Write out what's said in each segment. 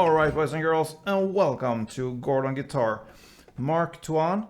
Alright, boys and girls, and welcome to Gordon Guitar. Mark Tuan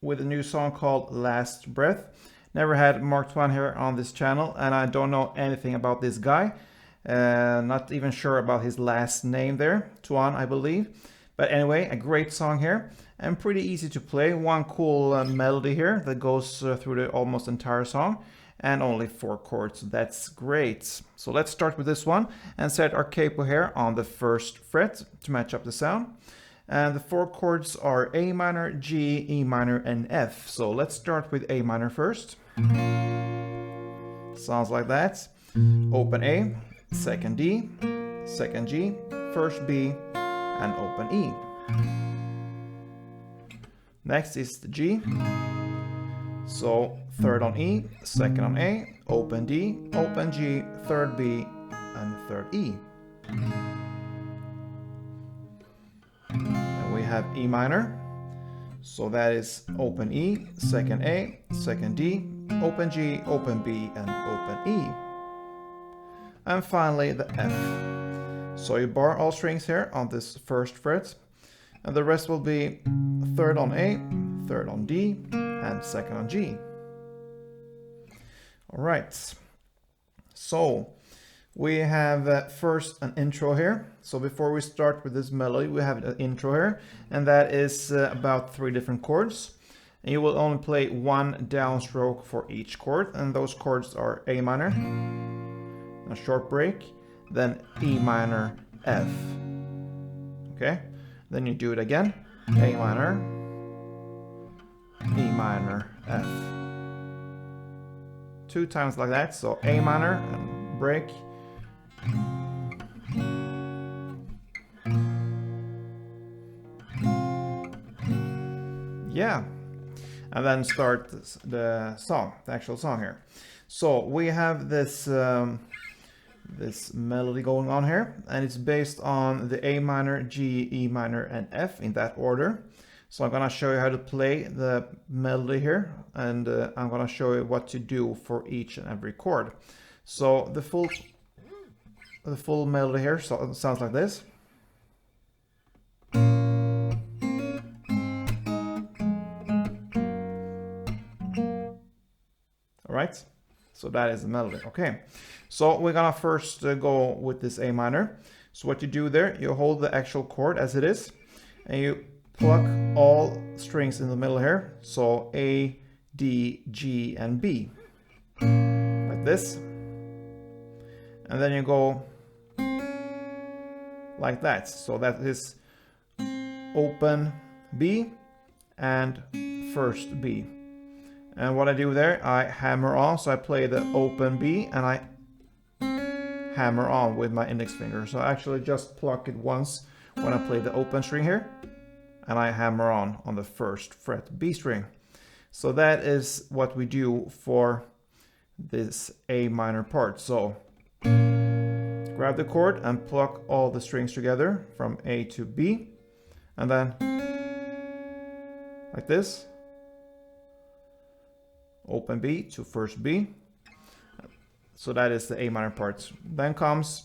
with a new song called Last Breath. Never had Mark Tuan here on this channel, and I don't know anything about this guy. Not even sure about his last name there, Tuan, I believe. But anyway, a great song here, and pretty easy to play. One cool melody here that goes through the almost entire song, and only 4 chords. That's great. So let's start with this one and set our capo here on the 1st fret to match up the sound. And the 4 chords are A minor, G, E minor, and F. So let's start with A minor first. Sounds like that. Open A, 2nd D, 2nd G, 1st B, and open E. Next is the G. So 3rd on E, 2nd on A, open D, open G, 3rd B, and 3rd E. And we have E minor. So that is open E, 2nd A, 2nd D, open G, open B, and open E. And finally the F. So you bar all strings here on this 1st fret, and the rest will be 3rd on A, 3rd on D, and 2nd on G. All right, so we have first an intro here. So before we start with this melody, we have an intro here, and that is about 3 different chords. And you will only play 1 downstroke for each chord, and those chords are A minor, a short break, then E minor, F. Okay, then you do it again, A minor, E minor, F. 2 times like that, so A minor and break. Yeah, and then start the song, the actual song here. So we have this this melody going on here, and it's based on the A minor, G, E minor, and F in that order. So I'm gonna show you how to play the melody here, and I'm gonna show you what to do for each and every chord. So the full melody here sounds like this. All right, so that is the melody. Okay, so we're gonna first go with this A minor. So what you do there, you hold the actual chord as it is, and you pluck all strings in the middle here. So A, D, G, and B, like this. And then you go like that. So that is open B and 1st B. And what I do there, I hammer on. So I play the open B and I hammer on with my index finger. So I actually just pluck it once when I play the open string here, and I hammer on the 1st fret B string. So that is what we do for this A minor part. So grab the chord and pluck all the strings together from A to B, and then like this, open B to 1st B. So that is the A minor part. Then comes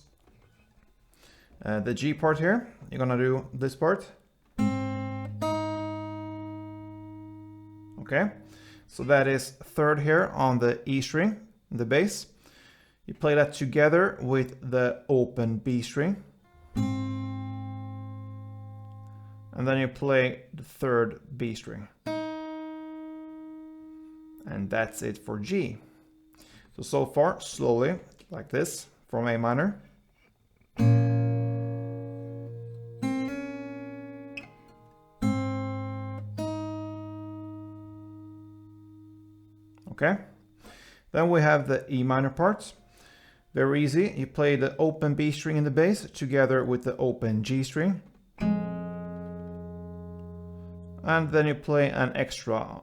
the G part here. You're gonna do this part. Okay, so that is 3rd here on the E string, the bass. You play that together with the open B string. And then you play the 3rd B string. And that's it for G. So far, slowly, like this, from A minor. Okay, then we have the E minor part. Very easy. You play the open B string in the bass together with the open G string. And then you play an extra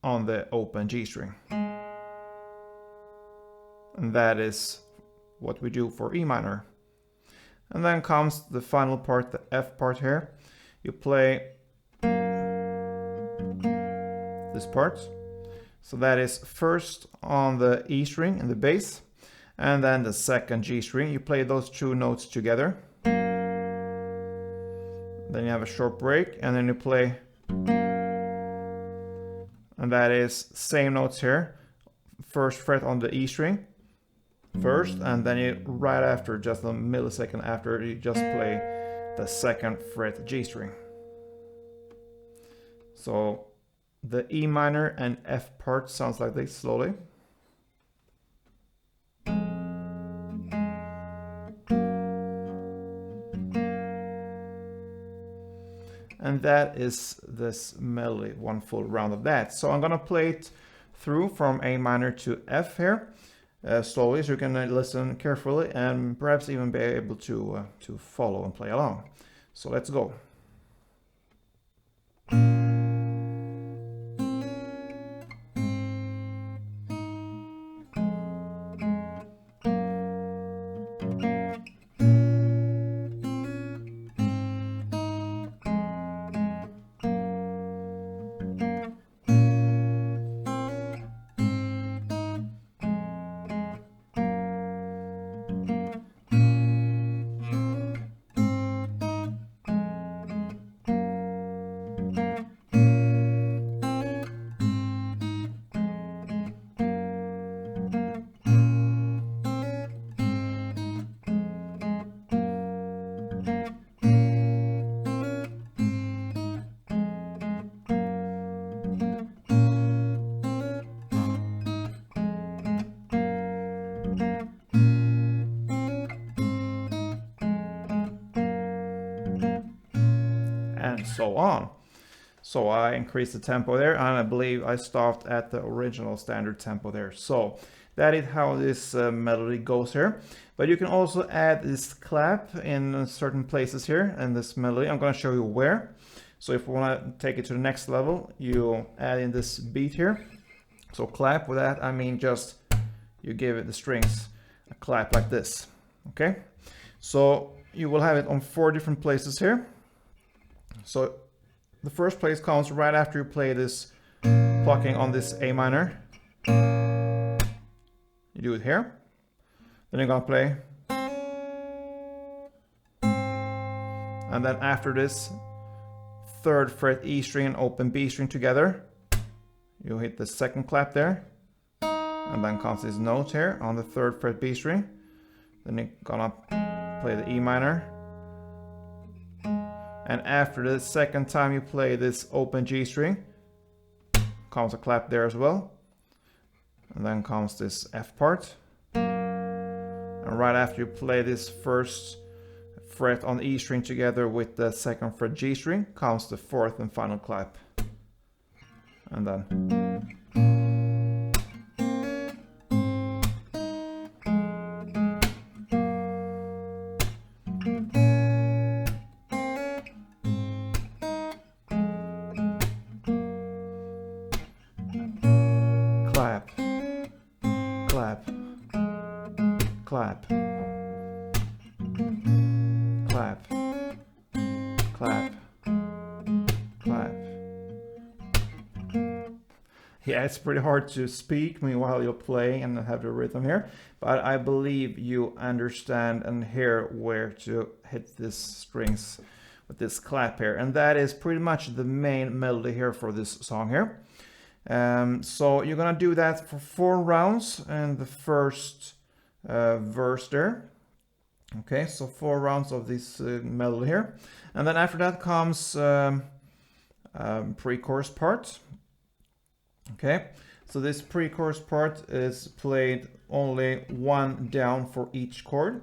on the open G string. And that is what we do for E minor. And then comes the final part, the F part here. You play this part. So that is 1st on the E string in the bass, and then the 2nd G string. You play those 2 notes together. then you have a short break, and then you play, and that is same notes here. First fret on the E string first, and then you right after, just a millisecond after, you just play the second fret G string. So the E minor and F part sounds like this slowly. And that is this melody, one full round of that. So I'm gonna play it through from A minor to F here, slowly, so you can listen carefully and perhaps even be able to follow and play along. So let's go. And so on. So I increased the tempo there, and I believe I stopped at the original standard tempo there. So that is how this melody goes here. But you can also add this clap in certain places here in this melody. I'm going to show you where. So if you want to take it to the next level, you add in this beat here. So clap, with that I mean just you give it the strings a clap like this. Okay, so you will have it on 4 different places here. So the first place comes right after you play this plucking on this A minor. You do it here. Then you're gonna play. And then after this 3rd fret E string and open B string together, you hit the 2nd clap there. And then comes this note here on the 3rd fret B string. Then you're gonna play the E minor. And after the 2nd time you play this open G string, comes a clap there as well. And then comes this F part. And right after you play this 1st fret on the E string together with the 2nd fret G string, comes the 4th and final clap. And then clap, clap, clap, clap, clap, clap. Yeah, it's pretty hard to speak while you're playing and have the rhythm here, but I believe you understand and hear where to hit these strings with this clap here. And that is pretty much the main melody here for this song here. So you're gonna do that for 4 rounds in the first verse there. Okay, so 4 rounds of this melody here, and then after that comes pre-chorus part. Okay, so this pre-chorus part is played only 1 down for each chord,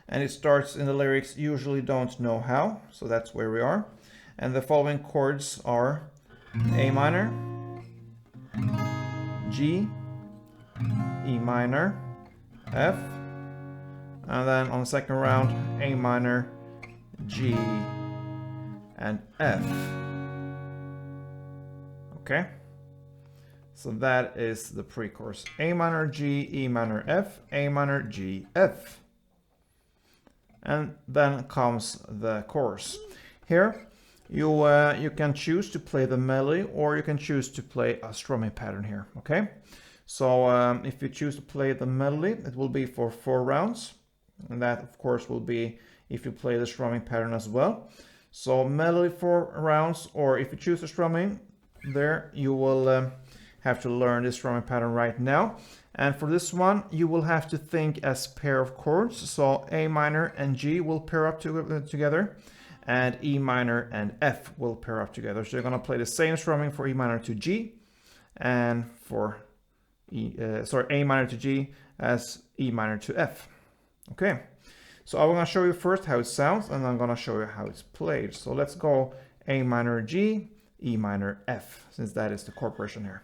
and it starts in the lyrics "usually don't know how," so that's where we are. And the following chords are A minor, G, E minor, F, and then on the 2nd round A minor, G, and F. Okay, so that is the pre-chorus: A minor, G, E minor, F, A minor, G, F. And then comes the chorus. Here you can choose to play the melody, or you can choose to play a strumming pattern here. Okay, so if you choose to play the melody, it will be for 4 rounds, and that of course will be if you play the strumming pattern as well. So melody 4 rounds, or if you choose the strumming there, you will have to learn this strumming pattern right now. And for this one, you will have to think as pair of chords. So A minor and G will pair up together, and E minor and F will pair up together. So you're going to play the same strumming for E minor to G, and for A minor to G as E minor to F. Okay, so I'm going to show you first how it sounds, and I'm going to show you how it's played. So let's go A minor G, E minor F, since that is the chord progression here.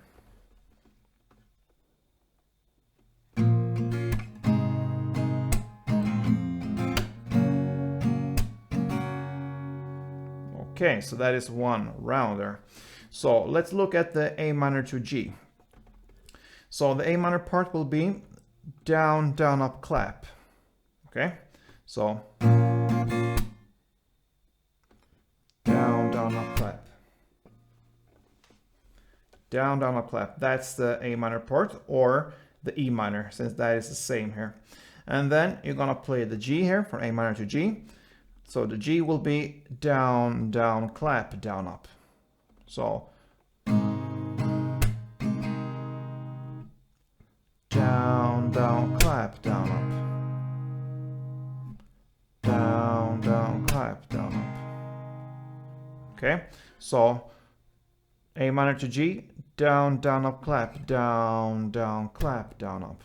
Okay, so that is one round there. So let's look at the A minor to G. So the A minor part will be down, down, up, clap. Okay, so down, down, up, clap. Down, down, up, clap. That's the A minor part, or the E minor, since that is the same here. And then you're gonna play the G here from A minor to G. So the G will be down, down, clap, down, up. So down, down, clap, down, up. Down, down, clap, down, up. Okay, so A minor to G, down, down, up, clap, down, down, clap, down, up.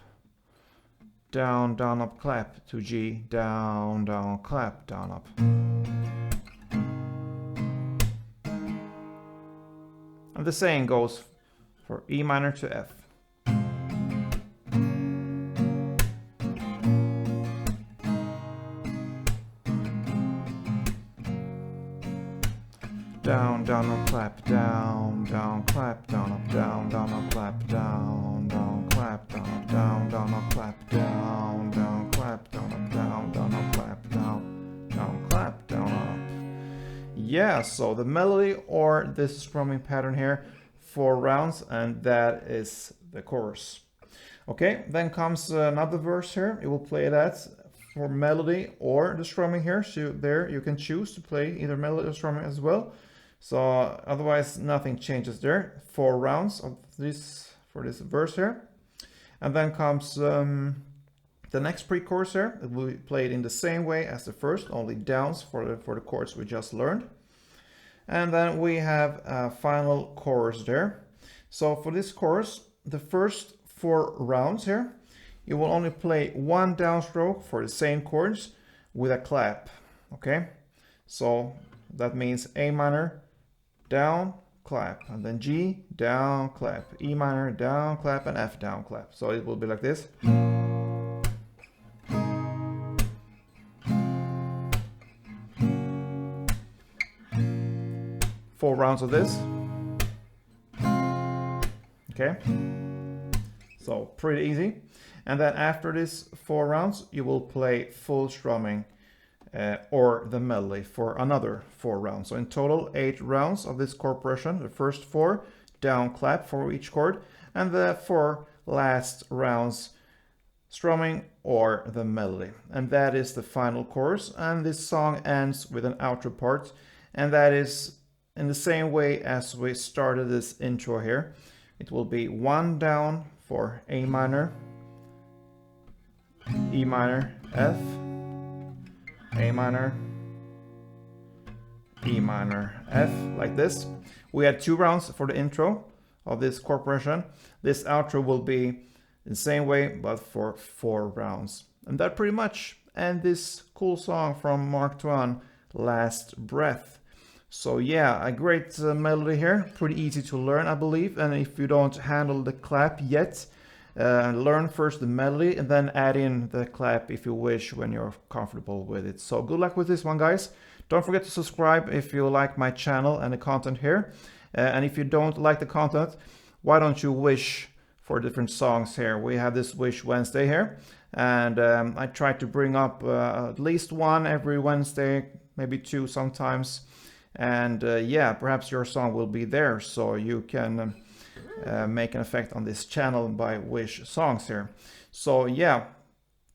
Down, down, up, clap to G, down, down, clap, down, up. And the same goes for E minor to F. Down, down, up, clap, down, down, clap, down, up, down, down, up, clap, down, down, clap, down, up, down, down, up, clap, down, down, clap, down, up, down, down, up, clap, down, down, clap, down, up. Yeah, so the melody or this strumming pattern here, 4 rounds, and that is the chorus. Okay, then comes another verse here. It will play that for melody or the strumming here. So there you can choose to play either melody or strumming as well. So otherwise nothing changes there. 4 rounds of this for this verse here. And then comes the next pre-chorus here. It will be played in the same way as the first, only downs for the chords we just learned. And then we have a final chorus there. So for this chorus, the first 4 rounds here, you will only play 1 downstroke for the same chords with a clap. Okay, so that means A minor, down, clap, and then G, down, clap, E minor, down, clap, and F, down, clap. So it will be like this. 4 rounds of this. Okay, so pretty easy. And then after this 4 rounds, you will play full strumming or the melody for another 4 rounds. So in total, 8 rounds of this chord progression. The first 4 down clap for each chord, and the 4 last rounds strumming or the melody. And that is the final chorus. And this song ends with an outro part, and that is in the same way as we started this intro here. It will be 1 down for A minor, E minor, F, A minor, E minor, F, like this. We had 2 rounds for the intro of this chord progression. This outro will be the same way, but for 4 rounds. And that pretty much ends this cool song from Mark Tuan, Last Breath. So yeah, a great melody here, pretty easy to learn, I believe. And if you don't handle the clap yet, learn first the melody and then add in the clap if you wish when you're comfortable with it. So good luck with this one, guys. Don't forget to subscribe if you like my channel and the content here. And if you don't like the content, why don't you wish for different songs here? We have this Wish Wednesday here, and I try to bring up at least 1 every Wednesday, maybe 2 sometimes. And yeah, perhaps your song will be there, so you can make an effect on this channel by wish songs here. So yeah,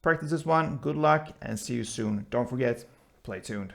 practice this one, good luck, and see you soon. Don't forget, play tuned.